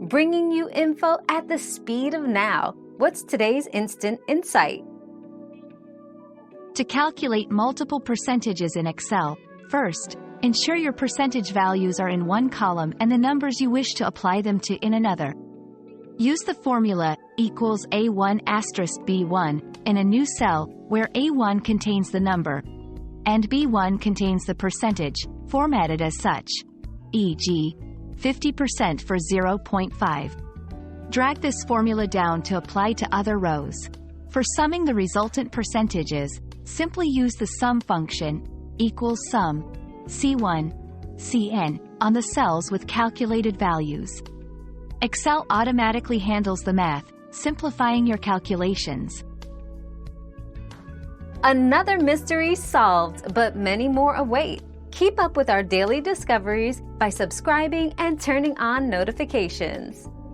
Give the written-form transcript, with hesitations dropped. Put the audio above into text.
bringing you info at the speed of now. What's today's instant insight? To calculate multiple percentages in Excel, first, ensure your percentage values are in one column and the numbers you wish to apply them to in another. Use the formula equals A1 asterisk B1 in a new cell where A1 contains the number and B1 contains the percentage, formatted as such, e.g., 50% for 0.5. Drag this formula down to apply to other rows. For summing the resultant percentages, simply use the sum function equals sum C1 Cn on the cells with calculated values. Excel automatically handles the math, simplifying your calculations. Another mystery solved, but many more await. Keep up with our daily discoveries by subscribing and turning on notifications.